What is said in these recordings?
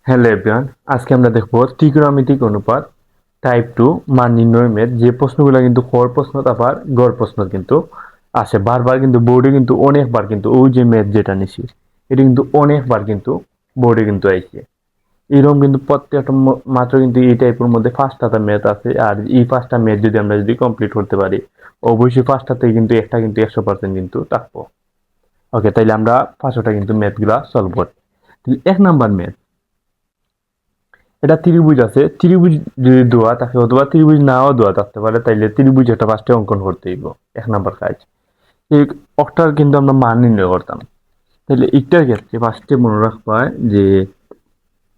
Hello everyone, আজকে আমরা দেখবো ত্রিকোণমিতিক অনুপাত টাইপ 2 মান নির্ণয় ম্যাথ। যে প্রশ্নগুলো কিন্তু কর প্রশ্ন আবার গড় প্রশ্ন কিন্তু আসে বারবার, কিন্তু বোর্ডে কিন্তু অনেকবার কিন্তু ওই যে ম্যাথ যেটা নিছি এটা কিন্তু অনেকবার কিন্তু বোর্ডে কিন্তু আইছে। এরকম কিন্তু প্রত্যেকটা মাত্র কিন্তু এই টাইপের মধ্যে 5টা ম্যাথ আছে, আর এই 5টা ম্যাথ যদি আমরা কমপ্লিট করতে পারি অবশ্যই 5টাতে কিন্তু একটা কিন্তু 100% কিন্তু থাকবো। ওকে, তাইলে আমরা 5টা কিন্তু ম্যাথ গুলা সলভ করি। এক নাম্বার ম্যাথ, এটা ত্রিভুজ আছে, ত্রিভুজ যদি দেওয়া থাকে অথবা ত্রিভুজ নাও দেওয়া থাকতে পারে, তাইলে ত্রিভুজ একটা ফার্স্টে অঙ্কন করতে হইব। এক নাম্বার কাজ এই অক্টার কিন্তু আমরা মান নির্ণয় করতাম। তাহলে একটার ক্ষেত্রে ফার্স্টে মনে রাখবা যে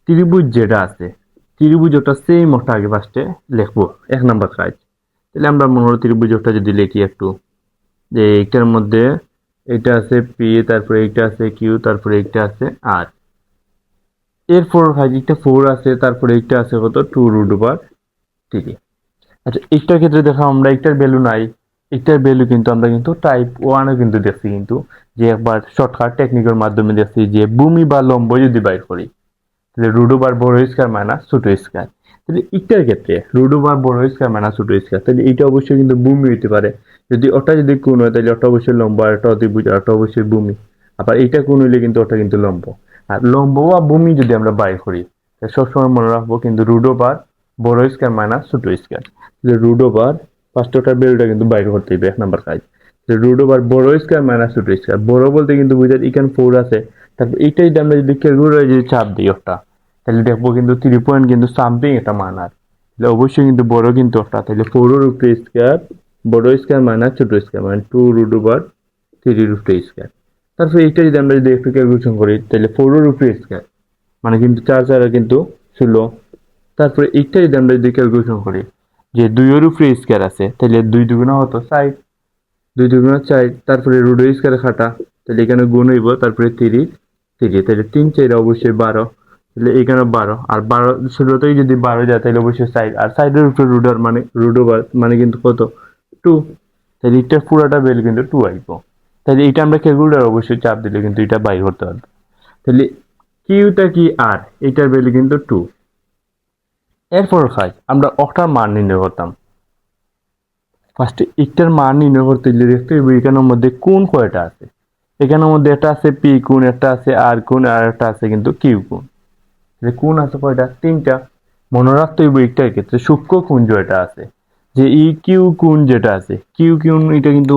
ত্রিভুজ যেটা আছে ত্রিভুজ ওটা সেম ওটা আগে ফার্স্টে লিখবো। এক নাম্বার কাজ, তাহলে আমরা মনে হলো ত্রিভুজ ওটা যদি লিখি একটু, যে এইটার মধ্যে এটা আছে পি, তারপরে এইটা আছে কিউ, তারপরে এইটা আছে আর, এরপর ভাই একটা 4 আছে, তারপরে এইটা আছে কত 2√3। আচ্ছা, একটার ক্ষেত্রে দেখো আমরা একটার ভ্যালু নাই, একটার ভ্যালু কিন্তু আমরা কিন্তু টাইপ 1 কিন্তু দেখছি, কিন্তু যে একবার শর্টকাট টেকনিকের মাধ্যমে দেখছি যে ভূমি বা লম্ব যদি বাইর করি তাহলে রুট ওভার বড় স্কয়ার মাইনাস ছোট স্কয়ার। তাহলে একটার ক্ষেত্রে রুট ওভার বড় স্কয়ার মাইনাস ছোট স্কয়ার, তাহলে এটা অবশ্যই কিন্তু ভূমি হইতে পারে। যদি ওটা যদি কোণ হয় তাহলে ওটা অবশ্যই লম্ব, আর ওটা অতিভুজ, আর ওটা অবশ্যই ভূমি। আবার এটা কোণ হইলে কিন্তু ওটা কিন্তু লম্ব। আর লম্ব বা ভূমি যদি আমরা বাইর করি তাহলে সবসময় মনে রাখবো কিন্তু রুট ওভার বড় স্কয়ার মাইনাস ছোট স্কয়ার। রুট ওভার ফার্স্ট ওটার ভ্যালুটা কিন্তু বাইর করতে হবে, এক নাম্বার কাজ। রুট ওভার বড় স্কয়ার মাইনাস ছোট স্কয়ার, বড় বলতে কিন্তু বুঝায় এখানে 4 আছে, তারপর এইটাই আমরা যদি ক্যালকুলেটরে যদি চাপ দিই ওটা, তাহলে দেখবো কিন্তু 3 পয়েন্ট কিন্তু সামথিং এটা মানার, তাহলে অবশ্যই কিন্তু বড় কিন্তু ওটা। তাহলে 4 এর উপরে স্কয়ার বড় স্কয়ার মাইনাস ছোট স্কয়ার মানে 2√3 স্কয়ার। তারপর এইটা যদি আমরা যদি একটু ক্যালকুলেশন করি তাহলে 4 এর উপরে স্কয়ার মানে কিন্তু 4 4 কিন্তু 16। তারপরে এইটা যদি আমরা যদি ক্যালকুলেশন করি যে 2 এর উপরে স্কয়ার আছে, তাহলে 2 দুগুণা হতো 4, 2 দুগুণা 4, তারপরে রুটের স্কয়ার খাটা, তাহলে এখানে গুণ হইব, তারপরে 3 তাহলে 3 4 অবশ্যই 12, তাহলে এখানে 12 আর 12 ষোলোতেই যদি 12 যায় তাহলে অবশ্যই সাইড, আর সাইডের উপরে রুটার মানে রুট ওভার মানে কিন্তু কত 2, তাহলে এটা পুরাটা ভ্যালু কিন্তু 2 আইব। তাহলে এটা আমরা ক্যালকুলেটর অবশ্যই চাপ দিলে কিন্তু এটা বাইর করতে পারবো। তাহলে কিউটা কি আর এটার ভ্যালু কিন্তু 2। এরপর খাই আমরা অক্টার মান নির্ণয় করতাম। ফার্স্টে একটার মান নির্ণয় করতে গেলে দেখতে হবে এখানের মধ্যে কোণ কয়টা আছে। এখানের মধ্যে একটা আছে পি কোণ, একটা আছে আর কোণ, আর একটা আছে কিন্তু কিউ কোণ। কোণ আছে কয়টা? 3টা। মনে রাখতে হইব একটার ক্ষেত্রে সূক্ষ্ম কোণ যেটা আছে, যে ই কিউ কোণ যেটা আছে, কিউ কোণ এটা কিন্তু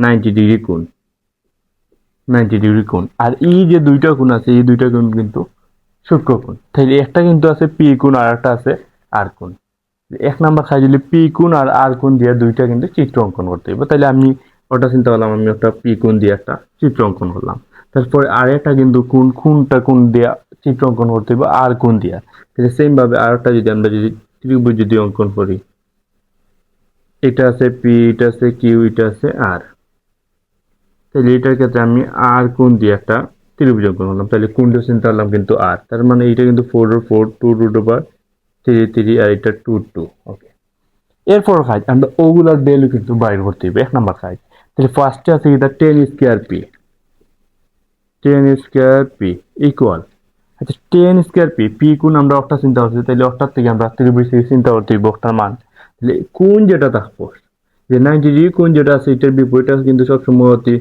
90 ডিগ্রি কোণ, 90 ডিগ্রি কোণ। আর এই যে দুইটা কোণ আছে এই দুইটা কোণ কিন্তু সূক্ষ্ম কোণ। তাহলে একটা কিন্তু আছে পি কোণ আর একটা আছে আর কোণ। এক নাম্বার খাই দিলে পি কোণ আর আর কোণ দিয়ে দুইটা কিন্তু চিত্র অঙ্কন করতে হবে। তাহলে আমি ওটা চিন্তা করলাম, আমি একটা পি কোণ দিয়ে একটা চিত্র অঙ্কন করলাম। তারপরে আর একটা কিন্তু কোণটা কোণ দিয়ে চিত্র অঙ্কন করতে হবে আর কোণ দিয়া। তাহলে সেম ভাবে আর একটা যদি আমরা যদি ত্রিভুজ যদি অঙ্কন করি, এটা আছে পি, এটা আছে কিউ, এটা আছে আর, তাহলে এটার ক্ষেত্রে আমি আর কোণ দিয়ে একটা ত্রিভুজ অঙ্কন করলাম। তাহলে কোণটা চিন্তা করলাম কিন্তু আর, তার মানে এটা কিন্তু 4 2√3 আর এটা 2 ওকে। এরপর কাজ আমরা ওগুলার ভ্যালু কিন্তু বাইর করতে হবে, এক নাম্বার কাজ। তাহলে ফার্স্টে আছে এটা 10 স্কয়ার পি ইকুয়াল, আচ্ছা 10 স্কয়ার পি কোণ আমরা অক্টা চিন্তা করছি, তাহলে অক্টার থেকে আমরা ত্রিভুজ থেকে চিন্তা করতে হইব অক্টার মান। তাহলে কোণ যেটা থাকবো যে 90 ডিগ্রি কোণ যেটা আছে এটার বিপরীতটা কিন্তু সবসময় অতি,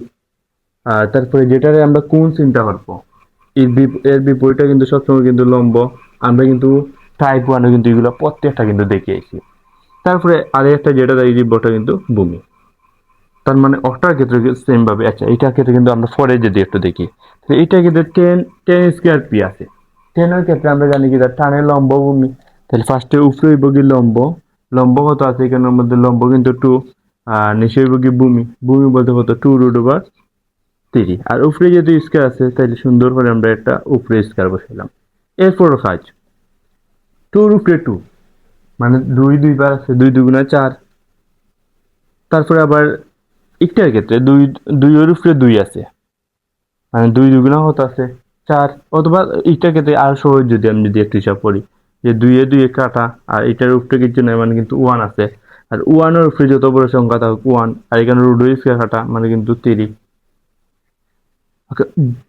আর তারপরে যেটারে আমরা কোণ চিন্তা করবো এর বিপরীতটা কিন্তু সবসময় কিন্তু লম্ব। আমরা কিন্তু টাইপ 1 কিন্তু এগুলো প্রত্যেকটা কিন্তু দেখিয়েছি। তারপরে আরেকটা যেটা দাঁড়িয়ে ওটা কিন্তু ভূমি। তার মানে অক্টার ক্ষেত্রে সেম ভাবে, আচ্ছা এটার ক্ষেত্রে কিন্তু আমরা পরে যদি একটু দেখি, এইটার ক্ষেত্রে 10 স্কয়ার পি আছে। 10 এর ক্ষেত্রে আমরা জানি কি টানের লম্ব ভূমি। তাহলে ফার্স্টে উপরে হইব কি লম্ব, লম্ব কত আছে এখানের মধ্যে লম্ব কিন্তু 2, আর নিচে হইব কি ভূমি, ভূমি বলতে কত 2√3, আর উপরে যেহেতু স্কয়ার আছে তাহলে সুন্দর করে আমরা একটা উপরে স্কয়ার বসাইলাম। এরপর কাজ 2√2 মানে 2 দুইবার আছে, 2 দুগুণা 4। তারপরে আবার একটার ক্ষেত্রে 2 এর উপরে 2 আছে, মানে 2 দুগুণা হতে আছে 4, অথবা একটার ক্ষেত্রে আর সহজ যদি আমি যদি একটু হিসাব করি যে 2 এ 2 কাটা, আর এটার উপরে কিছু নাই মানে কিন্তু 1 আছে, আর 1 এর উপরে যত বড় সংখ্যা থাকুক 1, আর এখানে রুট স্কয়ার কাটা মানে কিন্তু 3।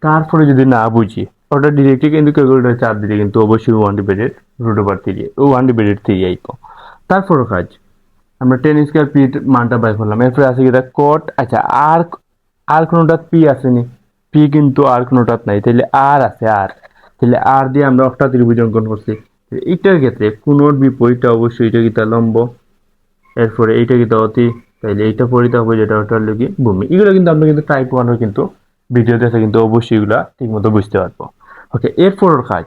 তারপরে যদি না বুঝি ওটা ডিরেক্টলি কিন্তু ক্যালকুলেটর চাপ দিলে কিন্তু অবশ্যই 1/√3 1/3 আইব। তারপরও কাজ আমরা 10 স্কয়ার পি মানটা বাই করলাম, এরপরে আছে কি কট। আচ্ছা, আর আর কোনোটাত পি আসেনি, পি কিন্তু আর কোনোটাত নাই, তাহলে আর আছে আর, তাহলে আর দিয়ে আমরা একটা ত্রিভুজ অঙ্কন করছি। এইটার ক্ষেত্রে কোণের বিপরীতটা অবশ্যই এটা কিতা লম্ব, এরপরে এইটা কিতা অতি, তাইলে এইটা পরিতে হবে যেটা ওটা হলো কি ভূমি। এগুলো কিন্তু আমরা কিন্তু টাইপ 1 কিন্তু ভিডিও দেখে কিন্তু অবশ্যই এগুলা ঠিক মতো বুঝতে পারবো। ওকে, এরপরের কাজ,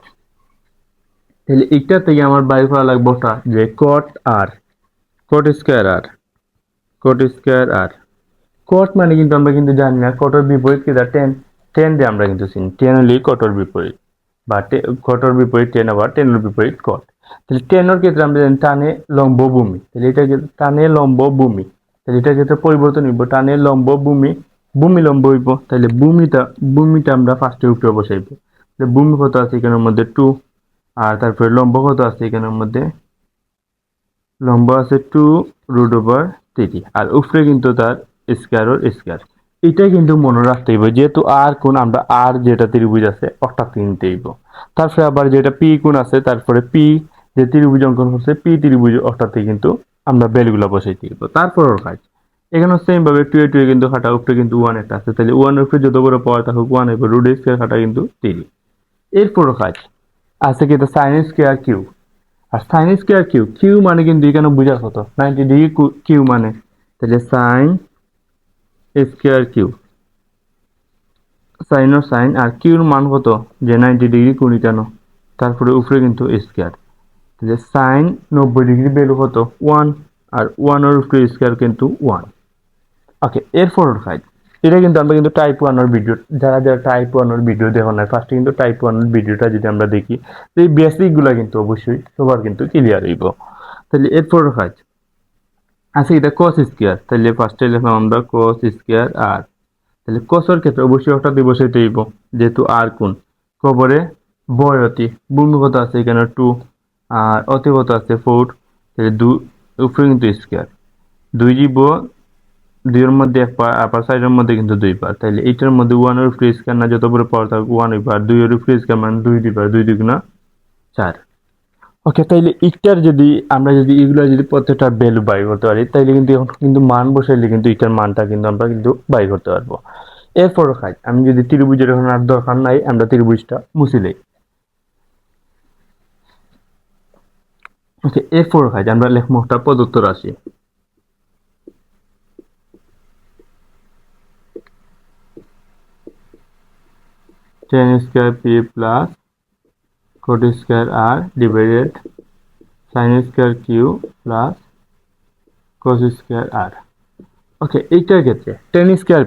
তাহলে এইটা থেকে আমার বাইর করা লাগবে ওটা যে কট আর, কট স্কয়ার আর, কট স্কয়ার আর। কট মানে কিন্তু আমরা কিন্তু জানি না, কটর বিপরীত কিটা টেন, টেন দিয়ে আমরা কিন্তু চিনি, টেন হলেই কটর বিপরীত, বা কটর বিপরীত টেন, আবার টেনের বিপরীত কট। তাহলে টেনের ক্ষেত্রে আমরা জানি টানে লম্ব ভূমি, তাহলে এটা টানে লম্ব ভূমি, তাহলে এটার ক্ষেত্রে পরিবর্তন হইব, টানে লম্ব ভূমি, ভূমি লম্ব হইব। তাহলে ভূমিটা আমরা ফার্স্টে উপরে বসাইব। ভূমি কত আছে এখানের মধ্যে 2, আর তারপরে লম্ব কত আছে এখানের মধ্যে, লম্ব আছে 2√3, আর উপরে কিন্তু তার স্কয়ার স্কয়ার। এটাই কিন্তু মনে রাখতে হইব, যেহেতু আর কোণ আমরা আর যেটা ত্রিভুজ আছে ওটা কিনতে হইব। তারপরে আবার যেটা পি কোণ আছে, তারপরে পি যে ত্রিভুজ অঙ্কন করছে পি ত্রিভুজ ওটাতে কিন্তু আমরা বেলগুলা বসাইতে হইব। তারপর কাজ এখানে সেম ভাবে 2 কিন্তু খাটা, উপরে কিন্তু 1 একটা আছে, তাহলে 1 এর উপরে যত বড় পাওয়ার থাকুক 1 হইব, রুট স্কয়ার খাটা কিন্তু 3। এরপর কাজ আছে কি সাইন স্কয়ার কিউ, আর সাইন স্কয়ার কিউ, কিউ মানে কিন্তু এখানে বোঝার কত 90 ডিগ্রি কিউ মানে, তাহলে সাইন স্কয়ার কিউ, সাইনের সাইন আর কিউর মান কত যে 90 ডিগ্রি কোণিটানো, তারপরে উপরে কিন্তু স্কয়ার, তাহলে সাইন 90 ডিগ্রি ভ্যালু কত 1, আর 1 এর উপরে স্কয়ার কিন্তু 1। ওকে, এরপর কাজ এটা কিন্তু আমরা কিন্তু টাইপ 1 এর ভিডিও, যারা যারা টাইপ 1 এর ভিডিও দেখো না, ফার্স্টে কিন্তু টাইপ 1 এর ভিডিওটা যদি আমরা দেখি, তো এই বেসিক গুলা কিন্তু অবশ্যই সবার কিন্তু ক্লিয়ার হইব। তাহলে এরপর কাজ আছে এটা cos স্কয়ার, তাহলে ফার্স্টে লিখলাম আমরা cos স্কয়ার আর, তাহলে cos এর ক্ষেত্রে অবশ্যই ওটা দিয়ে বসাইতে হইব, যেহেতু আর কোণ। কবরে বয় অতি, ভূমি কত আছে এখানে 2, আর অতি কত আছে 4, তাহলে 2 উপরে কিন্তু স্কয়ার, 2 জীব 2 এর মধ্যে এক পা, আবার সাইডের মধ্যে কিন্তু 2 পা, তাহলে এইটার মধ্যে 1 এর উপরে স্কয়ার না যত বড় পাওয়ার থাকুক 1 হইব, আর 2 এর উপরে স্কয়ার মানে 2 দিবা, 2 দুগুণা 4। ওকে, তাইলে ইটার যদি আমরা যদি এগুলো যদি প্রত্যেকটা ভ্যালু বাই করতে পারি, তাইলে কিন্তু এখন কিন্তু মান বসাইলে কিন্তু ইটার মানটা কিন্তু আমরা কিন্তু বাই করতে পারবো। এরপর কাজ আমি যদি ত্রিভুজের এখন আর দরকার নাই, আমরা ত্রিভুজটা মুছিলেই। ওকে, এরপর কাজ আমরা লিখবো একটা প্রদত্ত রাশি, tan square P plus cot square R divided sine square Q plus cos square R. Okay, এইটার ক্ষেত্রে টেন স্কয়ার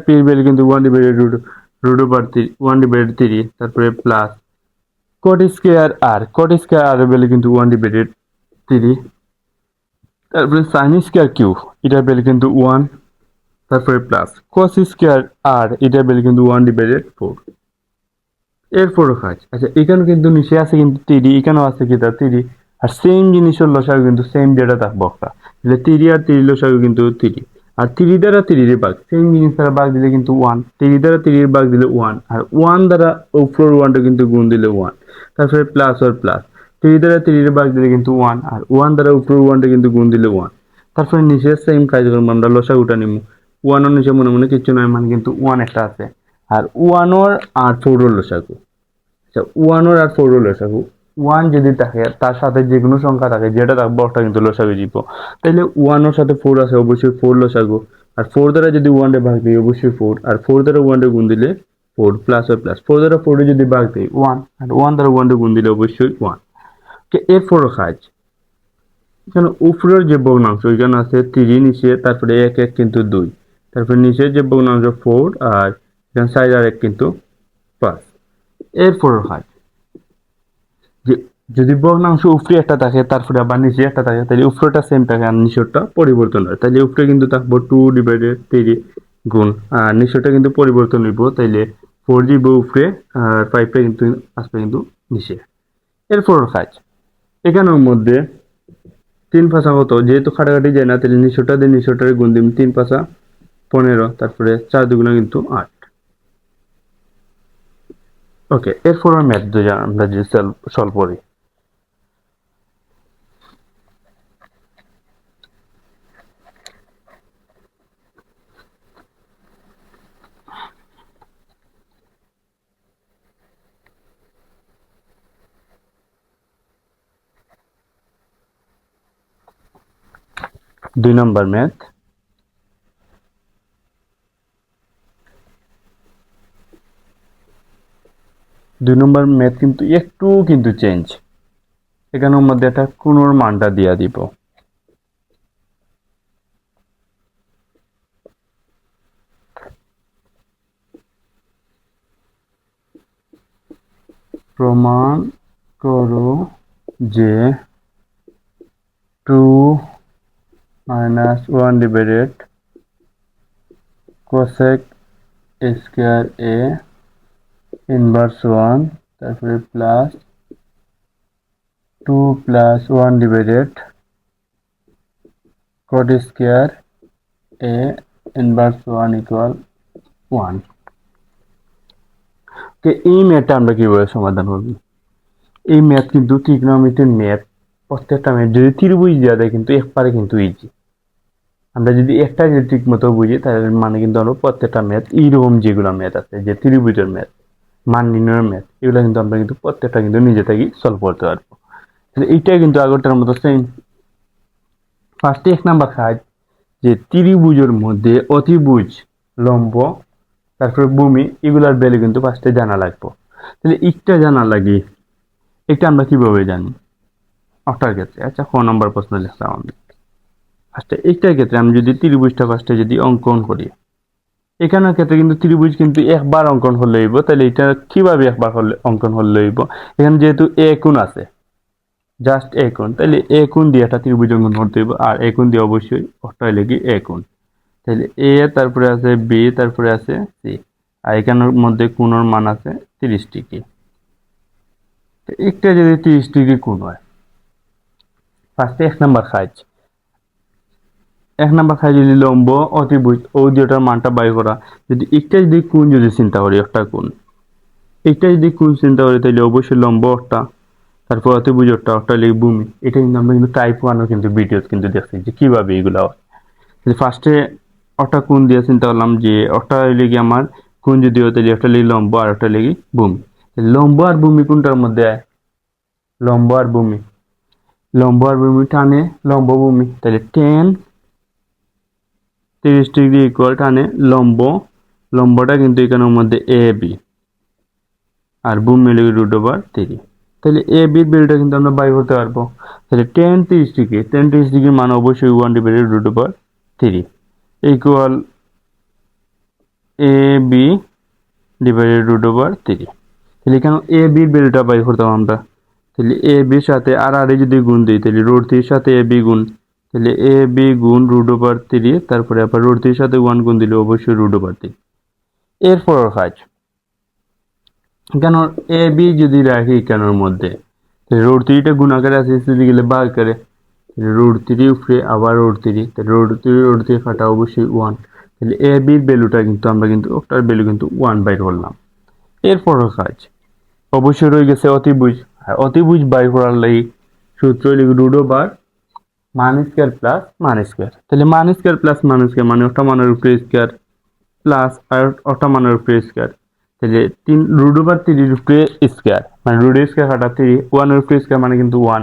পি এর ভ্যালু কিন্তু 1/√3, তারপরে প্লাস কোট স্কয়ার আর এর ভ্যালু কিন্তু 1/3, তারপরে সাইন স্কয়ার কিউ এটার ভ্যালু কিন্তু 1, তারপরে প্লাস কস স্কয়ার আর এটার ভ্যালু কিন্তু 1/4। এরপর কাজ আচ্ছা, এখানে কিন্তু নিচে আছে কিন্তু 3, এখানেও আছে কি তার 3, আর সেম জিনিসের লসাগু কিন্তু সেম যেটা থাকবো একটা, তাহলে 3 আর 3 লসাগু কিন্তু 3, আর 3 দ্বারা 3 এর ভাগ, সেম জিনিস দ্বারা ভাগ দিলে কিন্তু 1, 3 দ্বারা 3 এর ভাগ দিলে 1, আর 1 দ্বারা উপর 1টা কিন্তু গুণ দিলে 1, তারপরে প্লাস আর প্লাস, 3 দ্বারা 3 এর ভাগ দিলে কিন্তু 1, আর 1 দ্বারা উপর 1টা কিন্তু গুণ দিলে 1, তারপরে নিচে সেম কাজ করবো আমরা লসাগুটা নিব। 1 এর নিচে মনে মনে কিছু নয়, মানে কিন্তু 1 একটা আছে, আর 1 আর 4 এর লসাগু। আচ্ছা, 1 আর 4 এর লসাগু, 1 যদি থাকে তার সাথে যে কোনো সংখ্যা থাকে যেটা থাকবে ওটা কিন্তু লসাগু দিব, তাইলে 1 এর সাথে 4 আছে অবশ্যই 4 লসাগু, আর 4 দ্বারা যদি 1 এ ভাগ দিই অবশ্যই 4, আর 4 দ্বারা 1 এ গুণ দিলে 4 প্লাস আর প্লাস, 4 দ্বারা 4 এ যদি ভাগ দিই 1, আর 1 দ্বারা 1 এ গুণ দিলে অবশ্যই 1। এরপর কাজ এখানে উপরের যে ভগ্নাংশ এখানে আছে 3, নিচে তারপরে 1 1 কিন্তু 2, তারপরে নিচের যে ভগ্নাংশ 4, আর এখানে 4 আর 1 কিন্তু 5। এরপর কাজ যে যদি ভগ্নাংশ উপরে একটা থাকে তারপরে আবার নিচে একটা থাকে, তাহলে উপরেটা সেম থাকে আর নিচেরটা পরিবর্তন হয়, তাহলে উপরে কিন্তু থাকবো 2/3 গুণ, আর নিচেরটা কিন্তু পরিবর্তন হইব, তাইলে 4 দিব উপরে আর 5টা কিন্তু আসবে কিন্তু নিচে। এরপর কাজ এখানের মধ্যে 3 পাঁচা কত, যেহেতু খাটাখাটি যায় না, তাহলে নিচেরটা দিয়ে নিচেরটারে গুণ দিম, 3 পাঁচা 15, তারপরে 4 দুগুণা কিন্তু 8। ওকে, এরপর ম্যাথ আমরা যদি সলভ করি, দুই নম্বর ম্যাথ। দুই নম্বর ম্যাথ কিন্তু একটু কিন্তু চেঞ্জ, এখানের মধ্যে একটা কোণের মানটা দিয়া দিব। প্রমাণ করো যে 2 - 1 divided cosec square A inverse 1, তারপরে plus 2 + 1 divided caught square A inverse 1 equal 1। এই ম্যাথটা আমরা কিভাবে সমাধান করব? এই ম্যাথ কিন্তু ট্রিগনোমেট্রির ম্যাথ, প্রত্যেকটা ম্যাথ যদি ত্রিভুজ দেওয়া যায় কিন্তু একবারে কিন্তু ইজি। আমরা যদি একটা যদি ঠিক মতো বুঝি তাহলে মানে কিন্তু আমরা প্রত্যেকটা ম্যাথ এইরকম যেগুলো ম্যাথ আছে যে ত্রিভুজের ম্যাথ, মান নির্ণয়ের ম্যাথ, এগুলো কিন্তু আমরা কিন্তু প্রত্যেকটা কিন্তু নিজে থেকেই সলভ করতে পারবো। এইটাই কিন্তু আগরটার মতো সেম। ফার্স্টে 1 নাম্বার কাজ যে ত্রিভুজের মধ্যে অতিভুজ, লম্ব, তারপরে ভূমি, এগুলার ভ্যালু কিন্তু ফার্স্টে জানা লাগবে। তাহলে একটা জানা লাগে, এটা আমরা কিভাবে জানি? অটার ক্ষেত্রে, আচ্ছা ক নাম্বার প্রশ্ন লিখলাম আমি। ফার্স্টে এইটার ক্ষেত্রে আমি যদি ত্রিভুজটা ফার্স্টে যদি অঙ্কন করি, এখানের ক্ষেত্রে কিন্তু ত্রিভুজ কিন্তু একবার অঙ্কন হলে হইব। তাহলে এটা কিভাবে একবার হলে অঙ্কন হলে হইব? এখানে যেহেতু এ কোণ আছে, জাস্ট এ কোণ, তাহলে এ কোণ দিয়ে একটা ত্রিভুজ অঙ্কন করতে হইব। আর এ কোণ দিয়ে অবশ্যই অটা হইলে কি এ কোণ। তাহলে এ, তারপরে আছে বি, তারপরে আছে সি, আর এখানের মধ্যে কোণের মান আছে 30 ডিগ্রি। একটা যদি 30 ডিগ্রি কোণ হয়, ফার্স্টে 1 নাম্বার কাজ, 1 নাম্বার কাজ যদি লম্ব অতিভুজ ও দুটার মানটা বাই করা। যদি একটা যদি কোণ যদি চিন্তা করি, একটা কোণ, একটা যদি কোণ চিন্তা করি, তাহলে অবশ্যই লম্ব একটা, তারপর অতিভুজ একটা লিখে ভূমি। এটা কিন্তু আমরা কিন্তু টাইপ 1 কিন্তু ভিডিও কিন্তু দেখছি যে কিভাবে এগুলো হয়। ফার্স্টে একটা কোণ দিয়ে চিন্তা করলাম যে একটা হইলে কি আমার কোণ যদি হয় তাহলে একটা লিখি লম্ব আর একটা লিখি ভূমি। লম্ব আর ভূমি কোনটার মধ্যে আয়? লম্ব আর ভূমি, লম্ব আর ভূমি টানে লম্ব ভূমি, তাহলে টেন 30 ডিগ্রি ইকুয়াল টানে লম্ব, লম্বটা কিন্তু এখানের মধ্যে এ বি, আর ভূমি লিখি √3। তাহলে এ বির ভ্যালুটা কিন্তু আমরা বাই করতে পারবো। তাহলে 10 30 ডিগ্রি মানে অবশ্যই 1 divided √3 equal A B divided √3। তাহলে এখানে এ বির ভ্যালুটা বাই করতাম আমরা। তাহলে এ বির সাথে আর যদি গুণ দিই, তাহলে √3 সাথে এ বি গুণ, তাহলে এ বি গুণ √3, তারপরে আবার √3 সাথে 1 গুণ দিলে অবশ্যই √3। এরপর কাজ, কেন এ বি যদি রাখি কেনর মধ্যে, √3টা গুণ আকারে আছে, যদি গেলে ভাগ করে, √3 উপরে আবার √3, তাহলে √3 কাটা অবশ্যই 1। তাহলে এ বির ভ্যালুটা কিন্তু আমরা কিন্তু ওটার ভ্যালু কিন্তু 1 বাই করলাম। এরপরও কাজ, অবশ্যই রয়ে গেছে অতিভুজ, আর অতিভুজ বাই করার লাগি সূত্র লিখি মান স্কয়ার প্লাস মান স্কয়ার। তাহলে মান স্কয়ার প্লাস মান স্কয়ার মানে ওটা মানের উপরে স্কয়ার প্লাস আর ওটা মানের উপরে স্কয়ার। তাহলে 3 √3 এর উপরে স্কয়ার মানে √, স্কয়ার কাটা 3, 1 এর উপরে স্কয়ার মানে কিন্তু 1।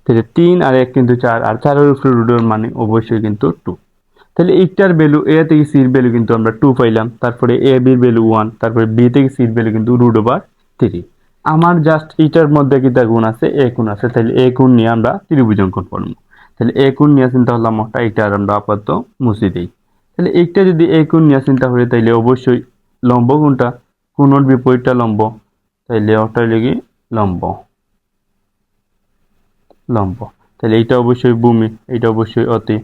তাহলে 3 আর 1 কিন্তু 4, আর 4 এর উপরে √, মানে অবশ্যই কিন্তু 2। তাহলে এইটার ভ্যালু, এ থেকে সি এর ভ্যালু কিন্তু আমরা 2 পাইলাম, তারপরে এ বির ভ্যালু 1, তারপরে বি থেকে সি এর ভ্যালু কিন্তু √3। আমার জাস্ট এইটার মধ্যে কিটা গুণ আছে, এ কোণ আছে, তাহলে এ কোণ নিয়ে আমরা ত্রিভুজ অঙ্কন করব। তাহলে এ কোণ নিয়ে চিন্তা করলাম একটা, এটা আর আমরা আপাতত মুছে দিই। তাহলে এইটা যদি এ কোণ নিয়ে চিন্তা করি, তাহলে অবশ্যই লম্ব কোণটা, কোণের বিপরীতটা লম্ব, তাহলে ওটা লিখি লম্ব, লম্ব। তাহলে এইটা অবশ্যই ভূমি, এইটা অবশ্যই অতি।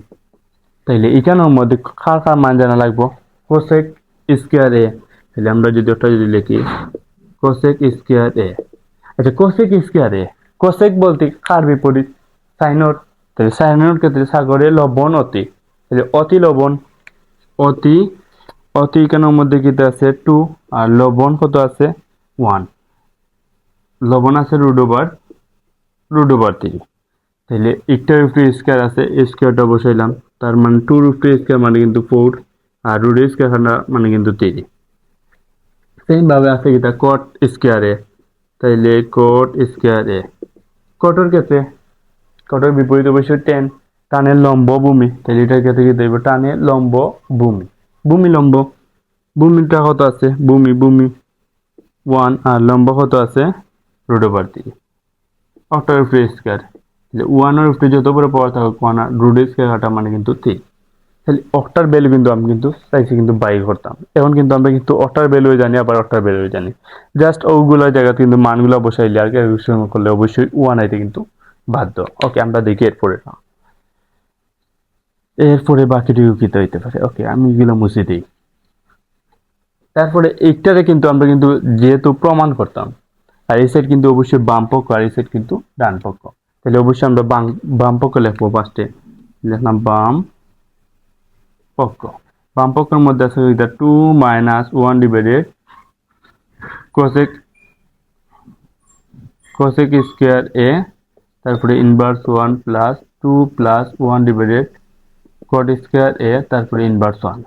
তাইলে এখানের মধ্যে কার কার মান জানা লাগবো? কোসেক স্কয়ার এ। তাহলে আমরা যদি ওটা যদি লিখি কোসেক স্কয়ার এ, আচ্ছা কোসেক স্কয়ার এ, কোসেক বলতে কার বিপরীত? সাইনর। তাহলে সাইনর ক্ষেত্রে সাগরে লবণ অতি, তাহলে অতি লবণ, অতি, অতি এখানের মধ্যে কিতে আছে 2, আর লবণ কত আছে 1। লবণ আছে রুট ওভার 3, তাহলে একটার উপরে স্কোয়ার আছে, স্কোয়ারটা বসাইলাম, তার মানে 2 রুট 2 স্কোয়ার মানে কিন্তু 4, আর রুট স্কোয়ার মানে কিন্তু 3। সেম ভাবে আছে কিটা কট স্কোয়ারে, তাইলে কট স্কোয়ারে, কটর ক্ষেত্রে কটর বিপরীত অবশ্যই টেন, টানের লম্ব ভূমি, তাহলে এটার ক্ষেত্রে কি দেব, টানের লম্ব ভূমি, ভূমি লম্ব, ভূমিটা কত আছে, ভূমি 1, আর লম্ব কত আছে রুট ওভার 3, অক্টার উপরে স্কোয়ার, তাহলে 1 এর উপরে যত বড় পাওয়ার থাকুক 1 আর রুট স্কোয়ার কাটা মানে কিন্তু 3। তাহলে অক্টার ভ্যালু কিন্তু আমি কিন্তু চাইছি কিন্তু বাইর করতাম, এখন কিন্তু আমরা কিন্তু অক্টার ভ্যালু জানি, আবার অক্টার ভ্যালু জানি, জাস্ট ওগুলা জায়গাতে কিন্তু মানগুলা বসাইলে আর ক্যালকুলেশন করলে অবশ্যই 1 আইতে কিন্তু বাধ্য। ওকে, আমরা দেখি এরপরে বাকিটুকু কি হইতে পারে। ওকে, আমি এগুলো মুছে দিই। তারপরে এইটারে কিন্তু আমরা কিন্তু যেহেতু প্রমাণ করতাম, আর এই সাইড কিন্তু অবশ্যই বাম পক্ষ, আর এই সাইড কিন্তু ডান পক্ষ, তাহলে অবশ্যই আমরা বাম পক্ষ লিখবো। ফার্স্টে লিখলাম পক্ষ, বাম পক্ষের মধ্যে আছে 2 - 1 ডিভাইডেড কোসেক স্কোয়ার এ, তারপরে inverse 1 plus 2 + 1 divided cot square A, তারপরে ইনভার্স 1।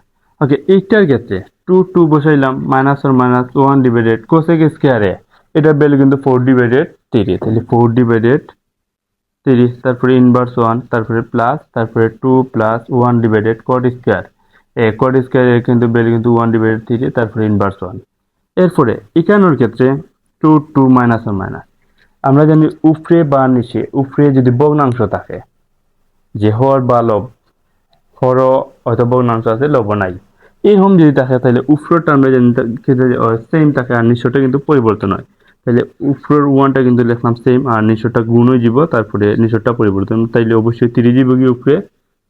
ওকে, এইটার ক্ষেত্রে 2 বসাইলাম, -1 ডিভাইডেড কোসেক স্কোয়ার এ, এটার ভ্যালু কিন্তু 4/3, তাহলে 4/3, তারপরে ইনভার্স 1, তারপরে প্লাস, তারপরে 2 + 1 ডিভাইডেড কট স্কোয়ার এর কিন্তু ভ্যালু কিন্তু 1/3, তারপরে ইনভার্স 1। এরপরে এখানোর ক্ষেত্রে 2 মাইনাস, আমরা জানি উপরে বা নিচে, উপরে যদি ভগ্নাংশ থাকে, যে হর বা লব, হর হয়তো ভগ্নাংশ আছে, লব নাই, এরকম যদি থাকে তাহলে উপরেরটা আমরা জানি সেম থাকে, আর নিচটা কিন্তু পরিবর্তন হয়। তাহলে উপরের 1টা কিন্তু লিখলাম সেম, আর নিচটা গুণ হয়ে যাব, তারপরে নিচটা পরিবর্তন, তাইলে অবশ্যই 3 যাব কি উপরে,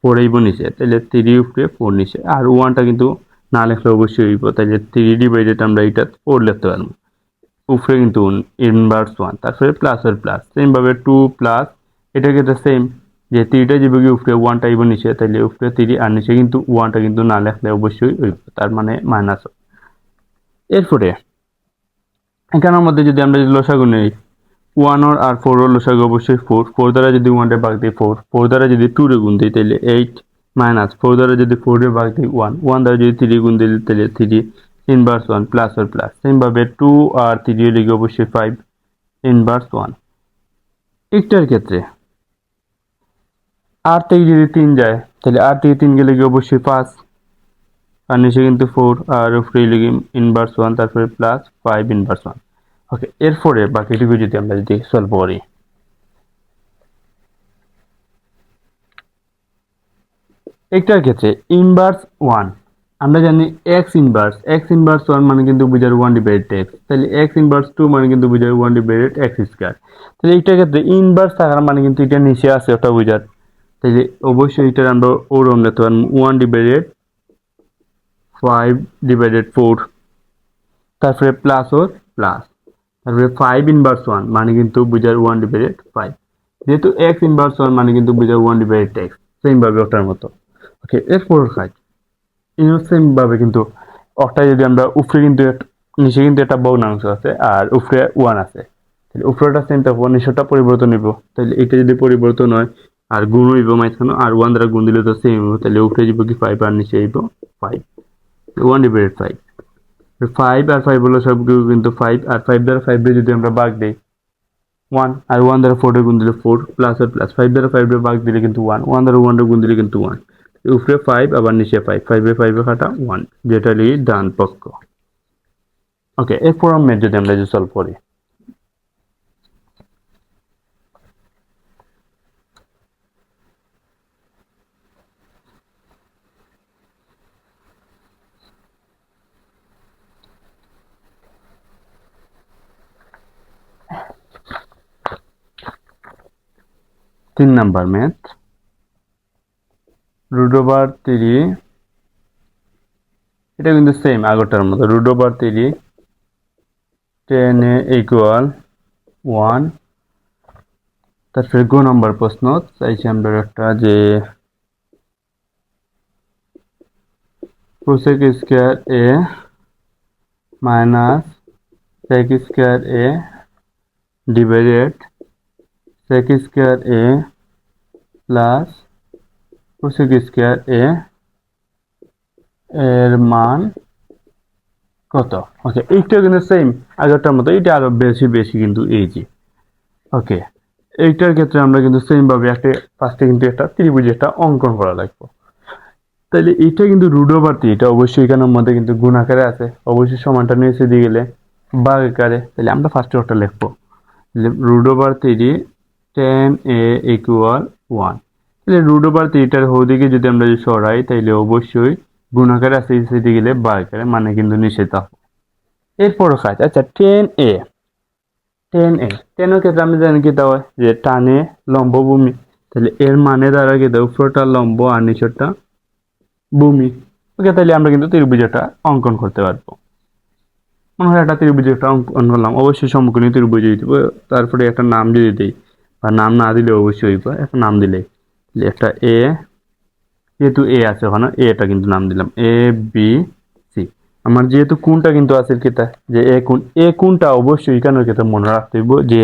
4 আইব নিচে, তাইলে 3 উপরে 4 নিচে, আর 1টা কিন্তু না লিখলে অবশ্যই হইব, তাইলে 3 ডিভাইডেড আমরা এটা 4 লিখতে পারবো। উপরে কিন্তু ইনভার্স 1, তারপরে প্লাসের প্লাস, সেম ভাবে 2 প্লাস, এটা কিন্তু সেম, যে 3টা যাবে কি উপরে, 1টা আইব নিচে, তাইলে উপরে 3, আর নিচে কিন্তু 1টা কিন্তু না লিখলে অবশ্যই হইব, তার মানে মাইনাস। এরপরে এখানের মধ্যে যদি আমরা লসাগু নেই, 1 আর 4 এর লসাগু অবশ্যই 4, 4 দ্বারা যদি 1 রে ভাগ দিই 4, 4 দ্বারা যদি 2 রে গুণ দিই তাহলে 8, মাইনাস 4 দ্বারা যদি 4 রে ভাগ দিই 1, 1 দ্বারা যদি 3 গুণ দিই তাহলে 3, ইনভার্স 1 প্লাস আর প্লাস, সেম ভাবে 2 আর 3 এর লিগে অবশ্যই 5, ইনভার্স 1। একটার ক্ষেত্রে আর থেকে যদি 3 যায়, তাহলে আর থেকে 3 গেলে কি অবশ্যই 5, আর নিচে কিন্তু 4, আর উপরে লিগে ইনভার্স 1, তারপরে প্লাস 5 ইনভার্স 1। ওকে, এরপরে বাকিটুকু যদি আমরা যদি সলভ করি, একটার ক্ষেত্রে ইনভার্স 1, আমরা জানি x ইনভার্স 1 মানে কিন্তু বুঝার 1/x, তাহলে x ইনভার্স 2 মানে কিন্তু বুঝার 1/x²। তাহলে এইটার ক্ষেত্রে ইনভার্স থাকার মানে কিন্তু এটা নিচে আছে, ওটা বুঝার, তাহলে অবশ্যই এটার আমরা ওরম নিতে পারবো 1/5/4, তারপরে প্লাস ওর প্লাস, তারপরে 5 ইনভার্স 1 মানে কিন্তু বুঝার 1/5, যেহেতু x ইনভার্স 1 মানে কিন্তু বুঝার 1/x, সেম ভাবে ওটার মতো। ওকে, এরপর কাজ সেম ভাবে কিন্তু ওটা যদি আমরা উপরে কিন্তু নিচে কিন্তু একটা ভগ্নাংশ আছে, আর উপরে 1 আছে, তাহলে উপরেটা সেম থাকবো, নিচেটা পরিবর্তন হইব, তাহলে এটা যদি পরিবর্তন হয় আর গুণ হইব মাঝখানে, আর 1 দ্বারা গুণ দিলে তো সেম হইব, তাহলে উপরে যাব কি 5, আর নিচে হইব 5, 1/5। 5 আর 5 হলো সবগুলো কিন্তু 5, আর 5 দ্বারা 5 রে যদি আমরা ভাগ দেই 1, আর 1 দ্বারা 4 রে গুণ দিলে 4, প্লাস আর প্লাস, 5 দ্বারা 5 রে ভাগ দিলে কিন্তু 1, 1 দ্বারা 1 রে গুণ দিলে কিন্তু 1, উপরে 5 আবার নিচে 5, 5 এ কাটা 1, যেটা লিখি ডান পক্ষ। ওকে, এরপর আমরা যদি আমরা সলভ করি, তিন নাম্বার ম্যাথ, √3, এটা কিন্তু সেম আগরটার মতো, √3 10 = 1। তারপরে গো নাম্বার প্রশ্ন চাইছি আমরা একটা, যে cosec square A minus sec square A divided sec square a plus cosec square a এর মান কত? ওকে, এইটা কিন্তু সেম আগেরটার মতো, এটা আরো বেশি বেশি কিন্তু ইজি। ওকে, এইটার ক্ষেত্রে আমরা কিন্তু সেম ভাবে একটা ফার্স্টে কিন্তু একটা ত্রিভুজ একটা অঙ্কন করা লাগবে। তাহলে এটা কিন্তু রুট ওভার থ্রি, এটা অবশ্যই এখানের মধ্যে কিন্তু গুণ আকারে আছে, অবশ্যই সমানটা নিচে দিয়ে গেলে ভাগ আকারে। তাহলে আমরা ফার্স্টে ওটা লিখবো, রুট ওভার থ্রি টেন এ ইকুয়াল ওয়ান। তাহলে রুট ওভার থ্রিটার ওদিকে যদি আমরা যদি সরাই তাহলে অবশ্যই গুণ আকারে আছে, সেদিকে গেলে ভাগ আকারে, মানে কিন্তু নিচে থাকবো। এরপরও কাজ, আচ্ছা টেনের ক্ষেত্রে আমি জানি কি দেওয়া হয় যে টানে লম্ব ভূমি, তাহলে এর মানে দ্বারা কি দেয় উপরটা লম্ব আর নিচেরটা ভূমি। ওকে, তাহলে আমরা কিন্তু ত্রিভুজটা অঙ্কন করতে পারবো। মনে হয় একটা ত্রিভুজটা অঙ্কন করলাম, অবশ্যই সমকোণী ত্রিভুজ দিব, তারপরে একটা নাম যদি দিই, বা নাম না দিলে অবশ্যই হইব, একটা নাম দিলে একটা এ, যেহেতু এ আছে ওখানে এটা কিন্তু নাম দিলাম এ বি সি। আমার যেহেতু কোনটা কিন্তু আছে কিতা যে এ কোনটা অবশ্যই এখানের ক্ষেত্রে মনে রাখতে হইব যে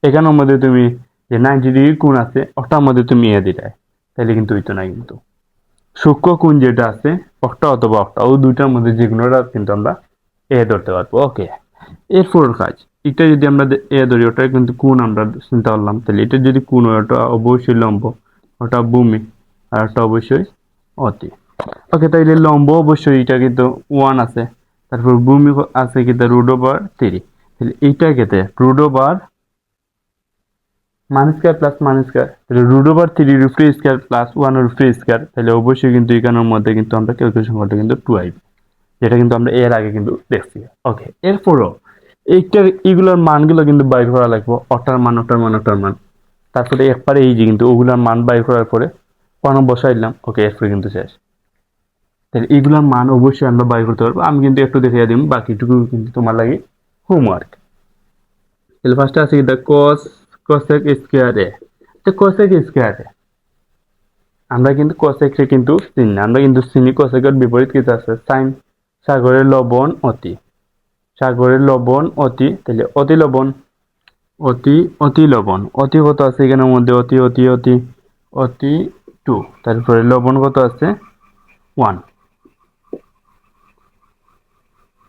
এখানের মধ্যে তুমি যে 90 ডিগ্রি কোণ আছে ওটার মধ্যে তুমি এ দিলে, তাহলে কিন্তু হইতো না। কিন্তু সূক্ষ্ম কোণ যেটা আছে একটা অথবা একটা, ওই দুইটার মধ্যে যে কোনোটা কিন্তু আমরা এ ধরতে পারবো। ওকে, এরপর কাজ, এটা যদি আমরা এ ধরি, ওটা কিন্তু কোণ আমরা চিন্তা করলাম, তাহলে এটা যদি কোণ হয় ওটা অবশ্যই লম্ব, ওটা ভূমি, আর ওটা অবশ্যই অতি। ওকে, তাইলে লম্ব অবশ্যই এটা কিন্তু ওয়ান আছে, তারপর ভূমি আছে কিন্তু রুট ওভার থ্রি। তাহলে এইটা কেটে রুট ওভার মান স্কয়ার প্লাস মান স্কয়ার, তাহলে root over three root square plus one root square, তাহলে অবশ্যই কিন্তু এখানের মধ্যে কিন্তু আমরা ক্যালকুলেশন করতে কিন্তু টু আইব, যেটা কিন্তু আমরা এর আগে কিন্তু দেখছি। ওকে, এরপরও এইটার এগুলোর মানগুলো কিন্তু বাইর করা লাগবে, অটার মান ওটার মান ওটার মান, তারপরে একবারে এই যে কিন্তু ওগুলোর মান বাইর করার পরে কোনো বসাইলাম। ওকে, এরপরে কিন্তু শেষ। তাহলে এইগুলোর মান অবশ্যই আমরা বাইর করতে পারবো, আমি কিন্তু একটু দেখিয়ে দিই, বাকিটুকু কিন্তু তোমার লাগে হোমওয়ার্ক। তাহলে ফার্স্টে আছে কি কোসেক স্কয়ার এ, তো কোসেক স্কয়ার এ আমরা কিন্তু কোসেককে কিন্তু চিনি না, আমরা কিন্তু চিনি কোসেকের বিপরীত কিছু আছে সাইন, সাগরের লবণ অতি, সাগরের লবণ অতি, তাহলে অতি লবণ অতি, অতি লবণ, অতি কত আছে এখানের মধ্যে অতি অতি অতি অতি টু, তারপরে লবণ কত আছে ওয়ান।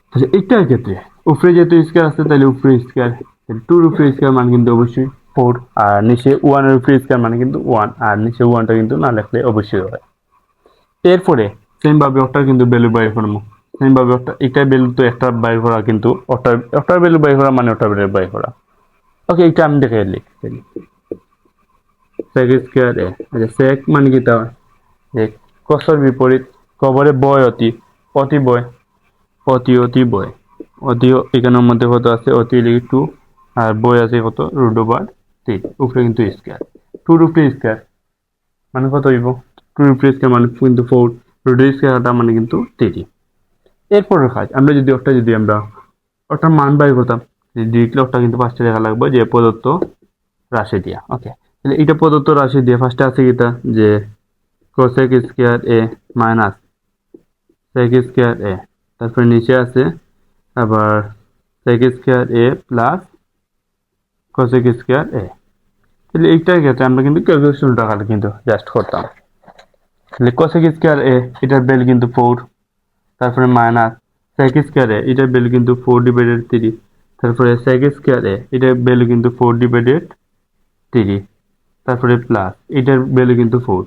তাহলে এইটার ক্ষেত্রে উপরে যেহেতু স্কয়ার আছে তাহলে উপরে স্কয়ার, টুর উপরে স্কয়ার মান কিন্তু অবশ্যই ফোর, আর নিচে ওয়ানের উপরে স্কয়ার মানে কিন্তু ওয়ান, আর নিচে ওয়ানটা কিন্তু না লিখলে অবশ্যই হয়। এরপরে সেম ভাবে ওটার কিন্তু ভ্যালু বাইর করবো, সেম ভাবে ওটা এটার ভ্যালু তো একটা বাইর করা, কিন্তু ওটার ভ্যালু বাইর করা মানে ওটার ভ্যালু বাইর করা। ওকে, এটা আমি দেখে লিখি সেক স্কয়ার এ, আচ্ছা সেক মানে কি তা যে কসের বিপরীত, কবরে বয় অতি, অতি বয় অতি অতি বয় অতি, এখানের মধ্যে কত আছে অতি লিখি টু, আর বই আছে কত রুট ওভার থ্রি, উপরে কিন্তু স্কয়ার, টুর উপরে স্কয়ার মানে কত হইব, টুর উপরে স্কয়ার মানে কিন্তু ফোর, রুটের স্কয়ারটা মানে কিন্তু থ্রি। এরপরের কাজ, আমরা যদি ওটা যদি আমরা ওটার মান বাইর করতাম, ডিরেক্টলি ওটা কিন্তু ফার্স্টে দেখা লাগবে যে প্রদত্ত রাশি দিয়া। ওকে, তাহলে এটা প্রদত্ত রাশি দিয়ে ফার্স্টে আছে কিটা যে cosec square A minus sec square এ, তারপরে নিচে আছে আবার সেক স্কয়ার এ প্লাস কোসেক স্কয়ার এ। তাহলে এইটার ক্ষেত্রে আমরা কিন্তু ক্যালকুলেশন টাকাটা কিন্তু জাস্ট করতাম, তাহলে কোসেক স্কয়ার এ এটার ভ্যালু কিন্তু ফোর, তারপরে মাইনাস সেক স্কয়ার এ এটার ভ্যালু কিন্তু ফোর ডিভাইডেড থ্রি, তারপরে সেক স্কয়ার এ এটার ভ্যালু কিন্তু ফোর ডিভাইডেড থ্রি, তারপরে প্লাস এটার ভ্যালু কিন্তু ফোর।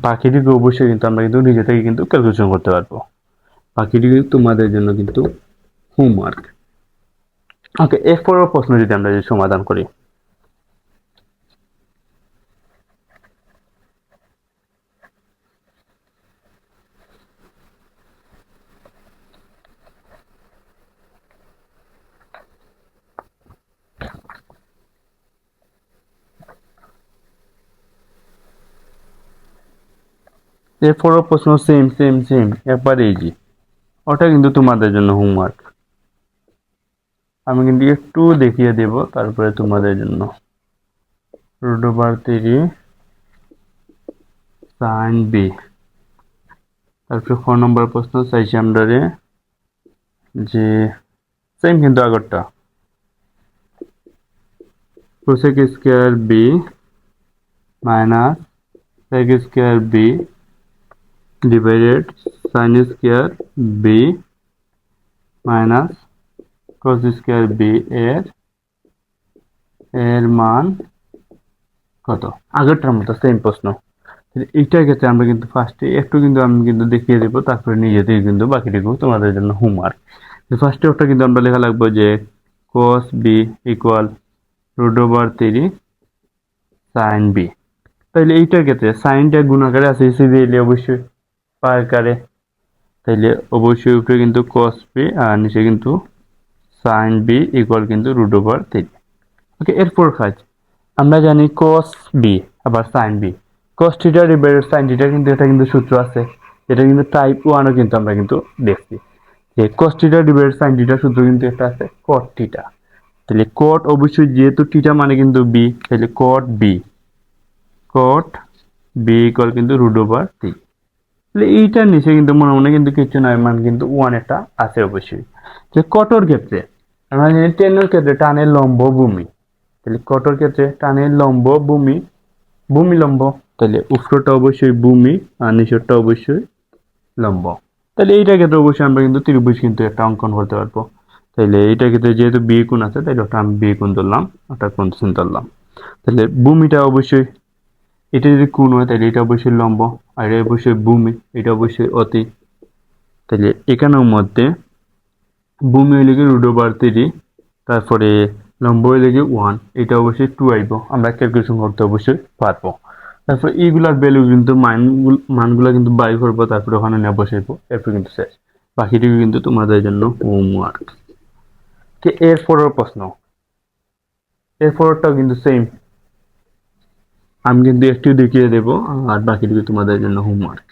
বাকিটুকু অবশ্যই কিন্তু আমরা কিন্তু নিজে থেকে কিন্তু ক্যালকুলেশন করতে পারবো, বাকিটুকু তোমাদের জন্য কিন্তু হোমওয়ার্ক। ওকে, এরপরের প্রশ্ন যদি আমরা যদি সমাধান করি, এরপরের প্রশ্ন সেম সেম সেম একবার ইজি, ওটা কিন্তু তোমাদের জন্য হোমওয়ার্ক। আমি কিন্তু একটু দেখিয়ে দেব তারপরে তোমাদের জন্য। Root over three sine B, তারপরে 4 নম্বর প্রশ্ন চাইছি আমরা যে সেম কিন্তু আগরটা cosec square B minus sec square B divided sine square B minus cos square B এর এর মান কত? আগেরটার মতো সেম প্রশ্ন। এইটার ক্ষেত্রে আমরা কিন্তু ফার্স্টে একটু কিন্তু আমি কিন্তু দেখিয়ে দেবো, তারপরে নিজে থেকে কিন্তু বাকিটুকু তোমাদের জন্য হোমওয়ার্ক। ফার্স্টে ওটা কিন্তু আমরা লেখা লাগবো যে cos b equal √3 sin b। তাইলে এইটার ক্ষেত্রে সাইনটা গুণাকারে আছে, এসে দিলে অবশ্যই পায়াকারে, তাইলে অবশ্যই উপরে কিন্তু cos b আর নিচে কিন্তু sin b ইকুয়াল কিন্তু √3। ওকে, এরপর কাজ আমরা জানি cos b আবার sin b, cos theta divided sin theta, কিন্তু এটা কিন্তু সূত্র আছে, এটা কিন্তু টাইপ 1ও কিন্তু আমরা কিন্তু দেখছি যে cos theta divided sin theta সূত্র কিন্তু একটা আছে cot থিটা। তাহলে cot অবশ্যই যেহেতু থিটা মানে কিন্তু b, তাহলে cot b ইকুয়াল কিন্তু √3। তাহলে এইটার নিচে কিন্তু মনে মনে কিন্তু কিছু নয়, মান কিন্তু 1 একটা আছে অবশ্যই। যে কটর ক্ষেত্রে আমরা জানি টেনের ক্ষেত্রে টানের লম্ব ভূমি, তাহলে কটর ক্ষেত্রে টানের লম্ব ভূমি ভূমি লম্ব, তাহলে উপরটা অবশ্যই ভূমি আর নিচেরটা অবশ্যই লম্ব। তাহলে এইটার ক্ষেত্রে অবশ্যই আমরা কিন্তু ত্রিভুজ কিন্তু একটা অঙ্কন করতে পারবো। তাহলে এইটার ক্ষেত্রে যেহেতু বি কোণ আছে, তাহলে ওটা আমি বি কোণ ধরলাম, ওটা কোণ চিন ধরলাম। তাহলে ভূমিটা অবশ্যই, এটা যদি কোণ হয় তাহলে এটা অবশ্যই লম্ব, আর এটা অবশ্যই ভূমি, এটা অবশ্যই অতি। তাহলে এখানের মধ্যে ভূমি হইলে কি √3, তারপরে লম্ব হইলে কি 1, এটা অবশ্যই 2 আইব, আমরা ক্যালকুলেশন করতে অবশ্যই পারবো। তারপর এইগুলার ভ্যালু কিন্তু মানগুলো কিন্তু বাই করবো, তারপরে ওখানে নিয়ে বসাইবো, এরপর কিন্তু শেষ। বাকিটুকু কিন্তু তোমাদের জন্য হোমওয়ার্ক। এর পরের প্রশ্ন, এর পরেরটাও কিন্তু সেম, আমি কিন্তু একটু দেখিয়ে দেবো আর বাকিটুকু তোমাদের জন্য হোমওয়ার্ক।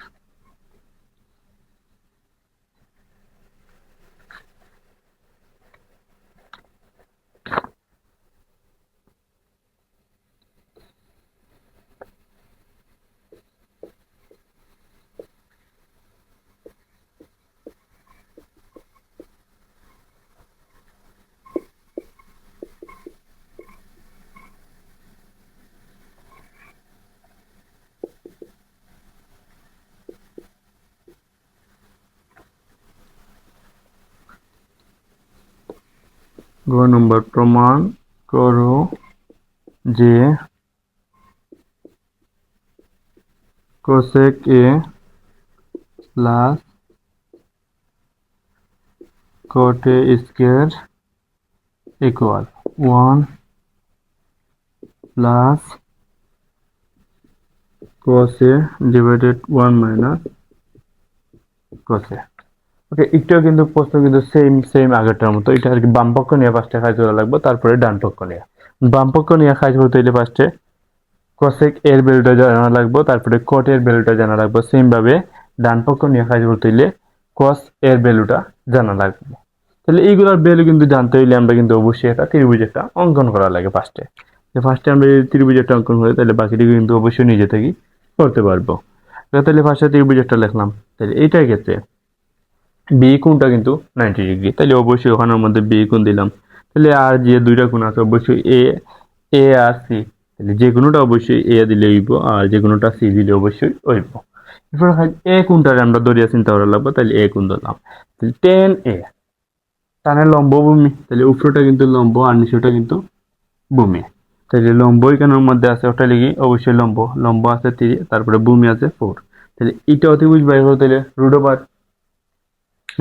গ নম্বর, প্রমাণ করো যে cosec a plus cot a square equal 1 plus cos a divided 1 minus cos a। ওকে, এটাও কিন্তু প্রশ্ন কিন্তু সেম আগেরটার মতো, এটা আর কি বাম পক্ষ নিয়ে ফার্স্টে কাজ করা লাগবে, তারপরে ডান পক্ষ নিয়ে। বাম পক্ষ নিয়ে কাজ করতে হলে ফার্স্টে cosec এর ভ্যালুটা জানা লাগবে, তারপরে cot এর ভ্যালুটা জানা লাগবে। সেম ভাবে ডান পক্ষ নিয়ে কাজ করতে হলে cos এর ভ্যালুটা জানা লাগবে। তাহলে এইগুলোর ভ্যালু কিন্তু জানতে হইলে আমরা কিন্তু অবশ্যই একটা ত্রিভুজ একটা অঙ্কন করা লাগে ফার্স্টে। ফার্স্টে আমরা যদি ত্রিভুজ একটা অঙ্কন করি তাহলে বাকিটুকু কিন্তু অবশ্যই নিজে থেকেই করতে পারবো। তাহলে ফার্স্টে ত্রিভুজ একটা লিখলাম, তাহলে এইটার ক্ষেত্রে বি কোণটা কিন্তু 90 ডিগ্রি, তাহলে অবশ্যই ওখানের মধ্যে বি কোণ দিলাম। তাহলে আর যে দুইটা কোণ আছে অবশ্যই এ আর সি, তাহলে যে কোনোটা অবশ্যই এ দিলে হইব, আর যে কোনোটা সি দিলে অবশ্যই হইব। এরপর এ কোণটারে আমরা ধরিয়া চিন্তা করা লাগবো, তাহলে এ কোণ ধরলাম। তাহলে টেন এ, টানের লম্ব ভূমি, তাহলে উপরটা কিন্তু লম্ব আর নিচেটা কিন্তু ভূমি। তাহলে লম্ব এখানের মধ্যে আছে, ওটা লিখি অবশ্যই লম্ব, লম্ব আছে 3, তারপরে ভূমি আছে 4। তাহলে এটা অতিভুজ বাইর করতে তাহলে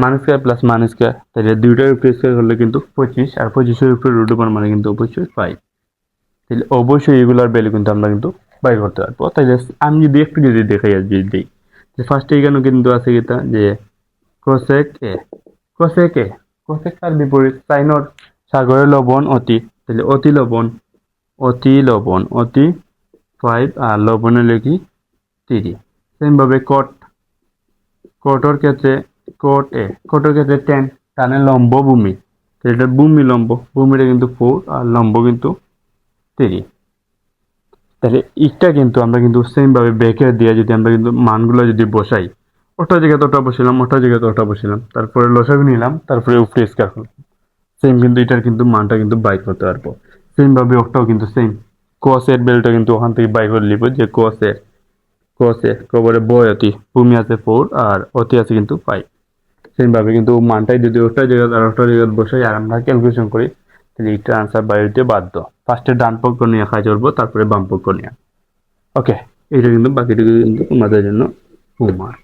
মান স্কয়ার প্লাস মান স্কয়ার, তাহলে দুইটার উপরে স্কয়ার করলে কিন্তু 25, আর 25 এর উপরে √1 মানে কিন্তু অবশ্যই 5। তাহলে অবশ্যই এগুলার ভ্যালু কিন্তু আমরা কিন্তু বাই করতে পারবো। তাহলে আমি যদি একটু যদি দেখাই আর যদি দিই, ফার্স্টে এখানে কিন্তু আছে কিটা যে cosec a, cosec a, cosec তার বিপরীত সাইনর সাগরের লবণ অতি, তাহলে অতি লবণ, অতি 5 আর লবণের লেখি 3। সেম ভাবে কটর ক্ষেত্রে কটর ক্ষেত্রে 10, টানের লম্ব ভূমি, তাহলে এটা ভূমি লম্ব, ভূমিটা কিন্তু 4 আর লম্ব কিন্তু 3। তাহলে এটা কিন্তু আমরা কিন্তু সেম ভাবে ব্রেকেট দিয়ে যদি আমরা কিন্তু মানগুলো যদি বসাই, ওটা জায়গাতে ওটা বসালাম, ওটা জায়গাতে ওটা বসালাম, তারপরে লসাগু নিলাম, তারপরে উপরে স্কয়ার করলাম, সেম কিন্তু এটার কিন্তু মানটা কিন্তু বাই করতে পারবো। সেম ভাবে ওটাও কিন্তু সেম cos এর ভ্যালুটা কিন্তু ওখান থেকে বাই করে লিখব যে cos এর কবরে বয়তি ভূমি আছে 4 আর অতি আছে কিন্তু 5 সেম ভাবে কিন্তু মানটাই যদি ওটা জায়গা আর ওটা জায়গা বসাই আর আমরা ক্যালকুলেশন করি তাহলে এটা আনসার বাইরে বাধ্য ফার্স্টে ডান পক্ষ নিয়ে কাজ করবো তারপরে বাম পক্ষ নিয়ে ওকে এটা কিন্তু বাকিটুকু কিন্তু তোমাদের জন্য হোমওয়ার্ক